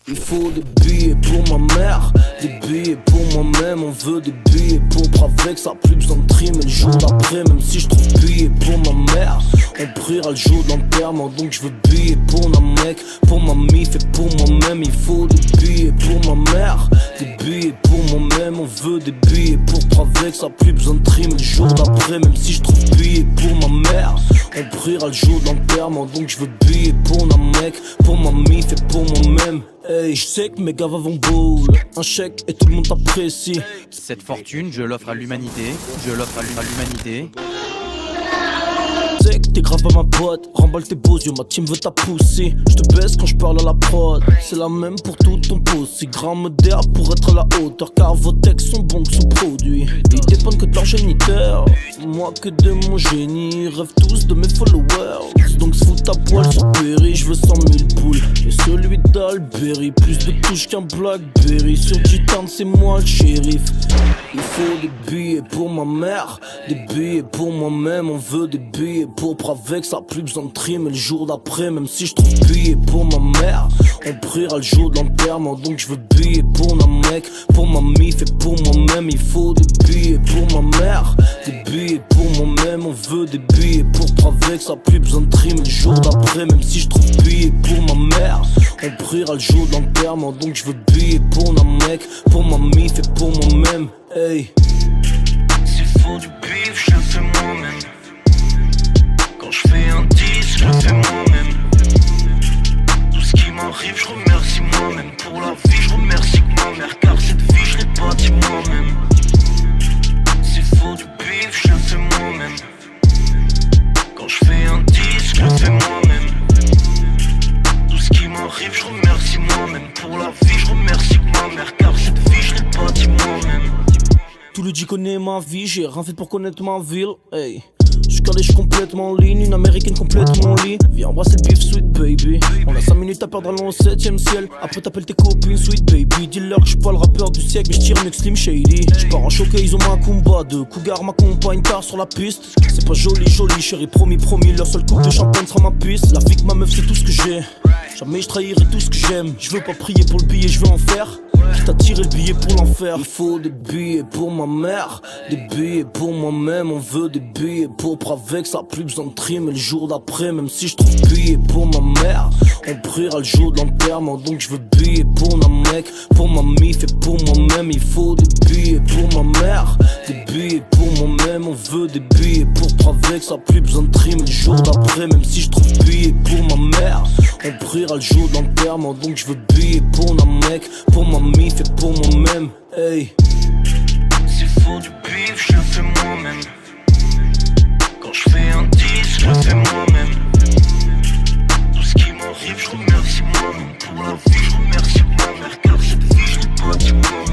Il faut des billets pour ma mère, des billets pour moi-même. On veut des billets pour avec ça, plus besoin de trim. Et le jour d'après, même si je trouve billets pour ma mère, on priera le jour d'enterrement. Donc je veux billets pour ma mec, pour ma mif et pour moi-même. Il faut des billets pour ma mère, des billets pour moi-même. On veut des billets pour avec ça, plus besoin de trim. Et le jour d'après, même si je trouve billets pour ma mère, on priera le jour d'enterrement. Donc je veux billets pour ma mec, pour ma mif et pour moi-même. Hey, je sais que mes gars vont boule, un chèque et tout le monde t'apprécie. Cette fortune, je l'offre à l'humanité, je l'offre à l'humanité. Que t'es grave à ma pote, remballe tes beaux yeux, ma team veut ta pousser. Je te baisse quand je parle à la prod, c'est la même pour tout ton poste. C'est grand moderne pour être à la hauteur, car vos textes sont bons que sous-produits. Ils dépendent que de leur géniteur, moi que de mon génie. Ils rêvent tous de mes followers, donc se fout à poil sur Perry. Je veux 100 000 poules, et celui d'Alberi. Plus de touches qu'un Blackberry, sur Titan c'est moi le shérif. Il faut des billets pour ma mère, des billets pour moi-même. On veut des billets pour avec ça, plus besoin de trim. Et le jour d'après, même si je trouve billets pour ma mère, on priera le jour de l'enterrement. Donc je veux billets pour ma mec, pour ma mif et pour moi-même. Il faut des billets pour ma mère, des billets pour moi-même. On veut des billets pour avec ça, plus besoin de trim. Et le jour d'après, même si je trouve billets pour ma mère, on priera le jour de l'enterrement. Donc je veux billets pour ma mec, pour ma mif et pour moi-même. Hey, s'il faut du bif, je le fais moi-même. Quand je fais un disque, je le fais moi-même. Tout ce qui m'arrive, je remercie moi-même. Pour la vie, je remercie que ma mère, car cette vie, je l'ai bâtie moi-même. S'il faut du bif, je le fais moi-même. Quand je fais un disque, je le fais moi-même. Tout ce qui m'arrive, je remercie moi-même. Pour la vie, je remercie que ma mère, car cette vie, je l'ai bâtie moi-même. tout le dit connaît ma vie, j'ai rien fait pour connaître ma ville. Hey, j'suis calé, j'suis complètement en ligne, une américaine complètement lit. Viens embrasser le beef, sweet baby. On a 5 minutes à perdre, allons au 7ème ciel. Après t'appelles tes copines, sweet baby. Dis-leur que j'suis pas le rappeur du siècle, mais j'tire mieux que Slim Shady. J'pars en choqué, ils ont ma Kumba. De Cougar m'accompagne tard sur la piste. C'est pas joli, joli, chérie, promis, promis. Leur seule coupe de champagne sera ma piste. La vie que ma meuf, c'est tout ce que j'ai. Jamais je trahirai tout ce que j'aime. Je veux pas prier pour le billet, je veux en faire. Quitte à tirer le billet pour l'enfer. Il faut des billets pour ma mère, des billets pour moi-même. On veut des billets pour avec ça, plus besoin de trim. Et le jour d'après, même si je trouve billets pour ma mère, on priera le jour de l'enterrement. Donc je veux billets pour ma mec, pour ma mif et pour moi-même. Il faut des billets pour ma mère, des billets pour moi-même. On veut des billets pour avec ça, plus besoin de trim. Et le jour d'après, même si je trouve billets pour ma mère, on priera le jour de l'enterrement. Donc je veux billets pour ma mec, pour ma mif et pour moi-même. Hey, s'il faut du bif, je le fais moi-même. Quand je fais un disque, je le fais moi-même. Tout ce qui m'arrive, je remercie moi-même. Pour la vie, je remercie ma mère, car cette vie, je l'ai bâtie moi-même.